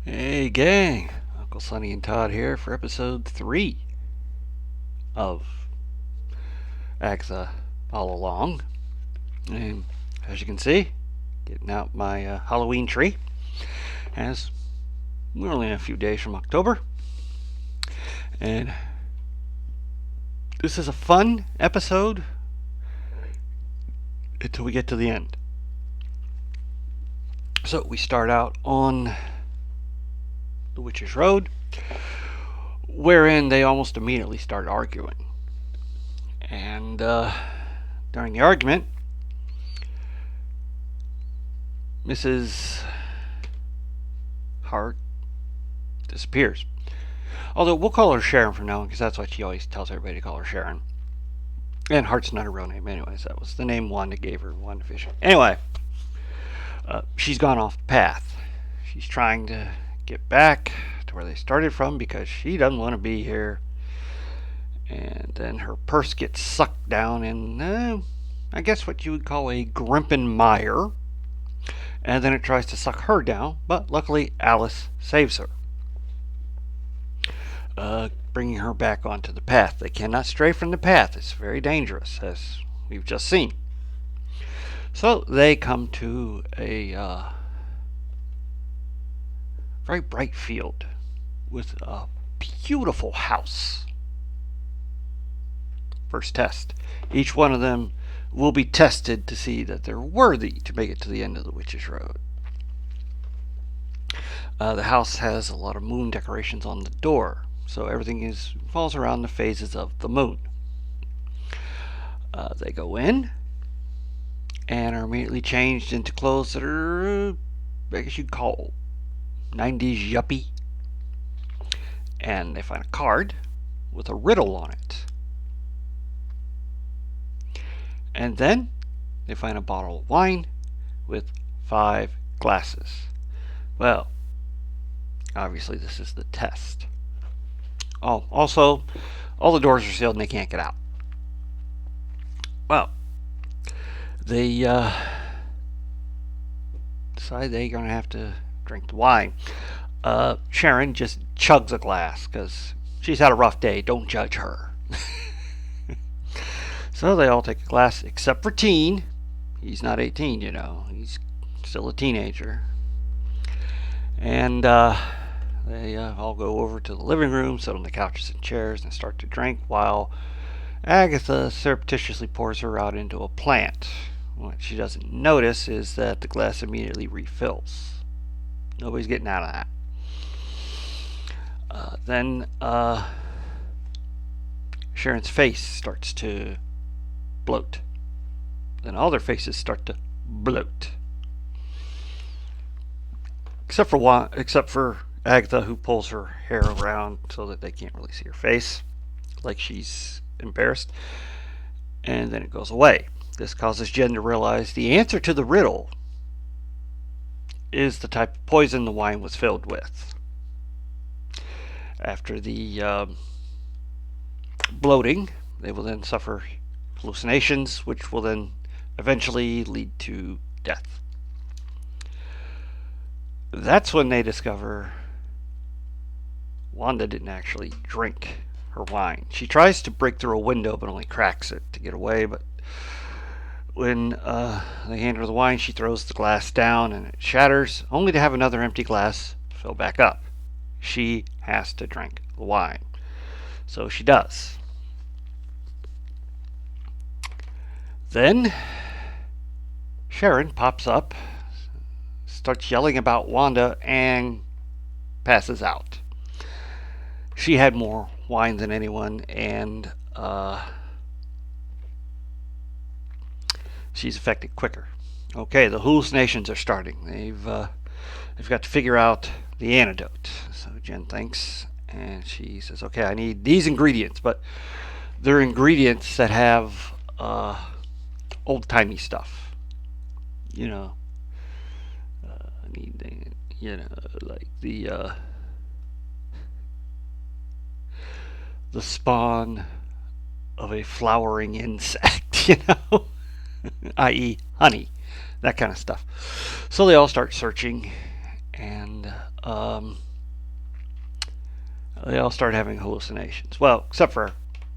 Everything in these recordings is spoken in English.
Hey gang, Uncle Sonny and Todd here for episode 3 of Agatha All Along. And as you can see, getting out my Halloween tree, as we're only a few days from October. And this is a fun episode until we get to the end. So we start out on the Witch's Road, wherein they almost immediately start arguing. And during the argument, Mrs. Hart disappears. Although we'll call her Sharon from now on, because that's what she always tells everybody to call her, Sharon. And Hart's not her real name anyways. That was the name Wanda gave her in WandaVision. Anyway, she's gone off the path. She's trying to get back to where they started from because she doesn't want to be here. And then her purse gets sucked down in, I guess what you would call a Grimpen mire. And then it tries to suck her down, but luckily Alice saves her, bringing her back onto the path. They cannot stray from the path. It's very dangerous, as we've just seen. So they come to a very bright field with a beautiful house. First test. Each one of them will be tested to see that they're worthy to make it to the end of the Witch's Road. The house has a lot of moon decorations on the door, so everything falls around the phases of the moon. They go in and are immediately changed into clothes that are, I guess you'd call 90s yuppie. And they find a card with a riddle on it. And then they find a bottle of wine with 5 glasses. Well, obviously this is the test. Oh, also, all the doors are sealed and they can't get out. Well, they decide they're going to have to drink the wine. Sharon just chugs a glass because she's had a rough day. Don't judge her. So they all take a glass, except for Teen. He's not 18, you know. He's still a teenager. And they all go over to the living room, sit on the couches and chairs, and start to drink, while Agatha surreptitiously pours her out into a plant. What she doesn't notice is that the glass immediately refills. Nobody's getting out of that. Then Sharon's face starts to bloat. Then all their faces start to bloat. Except for Agatha, who pulls her hair around so that they can't really see her face, like she's embarrassed. And then it goes away. This causes Jen to realize the answer to the riddle is the type of poison the wine was filled with. After the bloating, they will then suffer hallucinations, which will then eventually lead to death. That's when they discover Wanda didn't actually drink her wine. She tries to break through a window but only cracks it to get away, but when they hand her the wine, she throws the glass down and it shatters, only to have another empty glass fill back up. She has to drink the wine. So she does. Then Sharon pops up, starts yelling about Wanda, and passes out. She had more wine than anyone, and she's affected quicker. Okay, the hallucinations are starting. They've got to figure out the antidote. So Jen thinks, and she says, "Okay, I need these ingredients, but they're ingredients that have old-timey stuff. You know, I need, like the spawn of a flowering insect, i.e. honey, that kind of stuff." So they all start searching, and they all started having hallucinations. Well, except for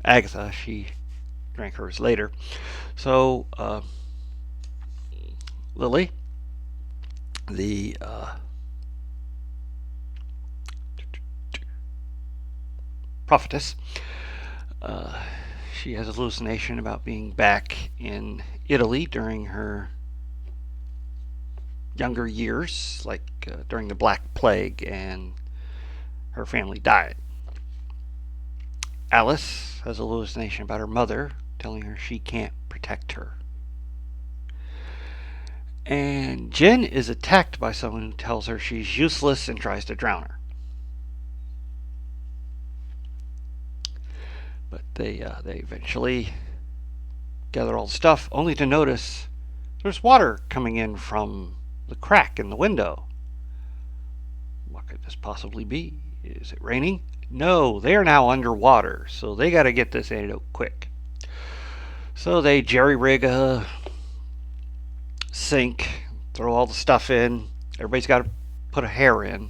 Agatha, she drank hers later. So Lily, the prophetess, she has a hallucination about being back in Italy during her younger years, like during the Black Plague, and her family died. Alice has a hallucination about her mother telling her she can't protect her. And Jen is attacked by someone who tells her she's useless and tries to drown her. But they eventually gather all the stuff, only to notice there's water coming in from the crack in the window. What could this possibly be? Is it raining? No, they are now underwater, so they got to get this antidote quick. So they jerry-rig a sink, throw all the stuff in. Everybody's got to put a hair in.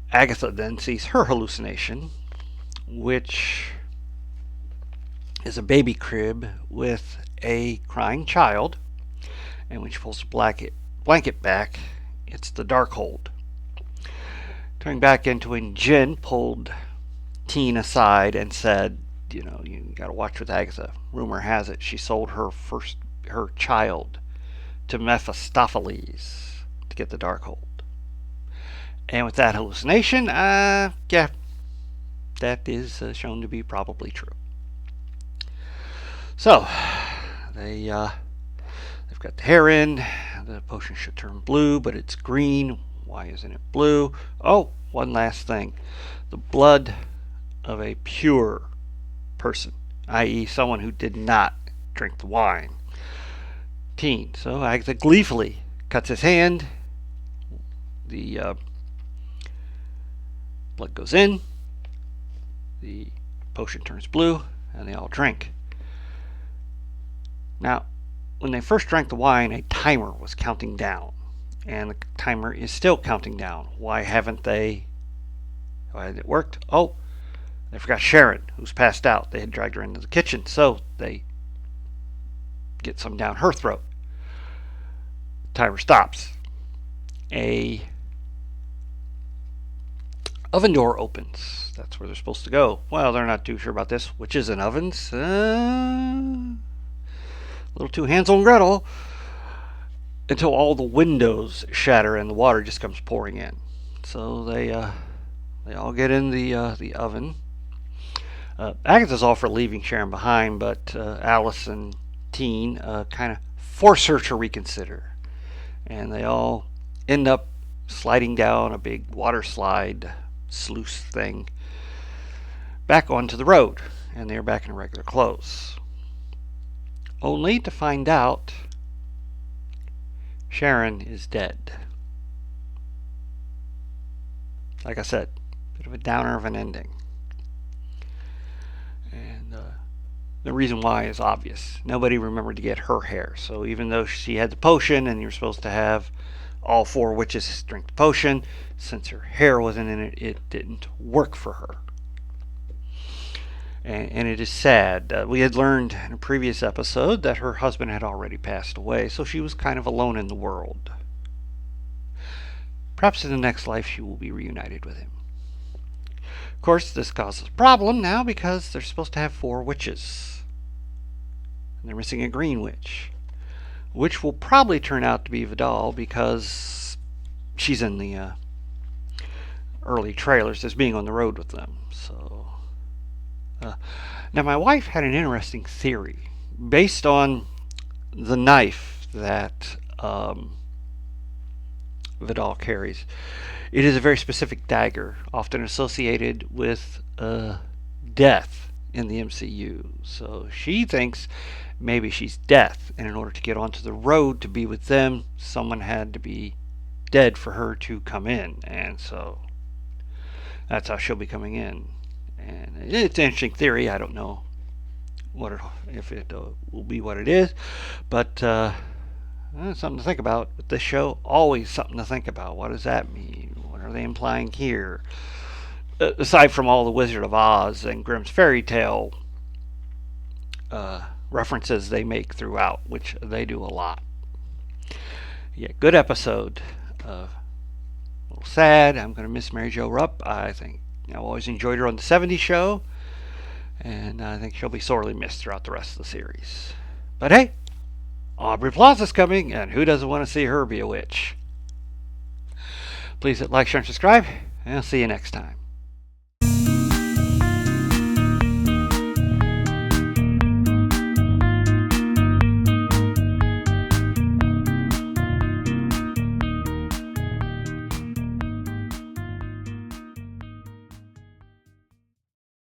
Agatha then sees her hallucination, which is a baby crib with a crying child. And when she pulls the blanket back, it's the Darkhold. Turning back into when Jen pulled Teen aside and said, you got to watch with Agatha. Rumor has it she sold her child to Mephistopheles to get the Darkhold. And with that hallucination, that is shown to be probably true. So they've got the hair in. The potion should turn blue, but it's green. Why isn't it blue? Oh, one last thing. The blood of a pure person, i.e. someone who did not drink the wine. Teen. So Agatha gleefully cuts his hand. The blood goes in. The potion turns blue, and they all drink. Now, when they first drank the wine, a timer was counting down. And the timer is still counting down. Why hasn't it worked? Oh, they forgot Sharon, who's passed out. They had dragged her into the kitchen, so they get some down her throat. Timer stops. A oven door opens. That's where they're supposed to go. Well, they're not too sure about this. Witches in ovens? A little too Hansel and Gretel. Until all the windows shatter and the water just comes pouring in. So they all get in the oven. Agatha's all for leaving Sharon behind, but Alice and Teen kind of force her to reconsider. And they all end up sliding down a big water slide sluice thing back onto the road. And they're back in regular clothes. Only to find out Sharon is dead. Like I said, bit of a downer of an ending. And the reason why is obvious. Nobody remembered to get her hair. So even though she had the potion and you're supposed to have all 4 witches drink the potion, since her hair wasn't in it, it didn't work for her. And it is sad. We had learned in a previous episode that her husband had already passed away, so she was kind of alone in the world. Perhaps in the next life she will be reunited with him. Of course, this causes a problem now because they're supposed to have 4 witches. And they're missing a green witch, which will probably turn out to be Vidal because she's in the early trailers as being on the road with them. So. Now, my wife had an interesting theory based on the knife that Vidal carries. It is a very specific dagger, often associated with death in the MCU. So she thinks maybe she's death, and in order to get onto the road to be with them, someone had to be dead for her to come in, and so that's how she'll be coming in. And it's an interesting theory. I don't know if it will be what it is, but Something to think about with this show. Always something to think about. What does that mean? What are they implying here? Aside from all the Wizard of Oz and Grimm's fairy tale references they make throughout, which they do a lot. Yeah, good episode. A little sad. I'm going to miss Mary Jo Rupp. I think I've always enjoyed her on the 70s show, and I think she'll be sorely missed throughout the rest of the series. But hey, Aubrey Plaza's coming, and who doesn't want to see her be a witch? Please hit like, share, and subscribe, and I'll see you next time.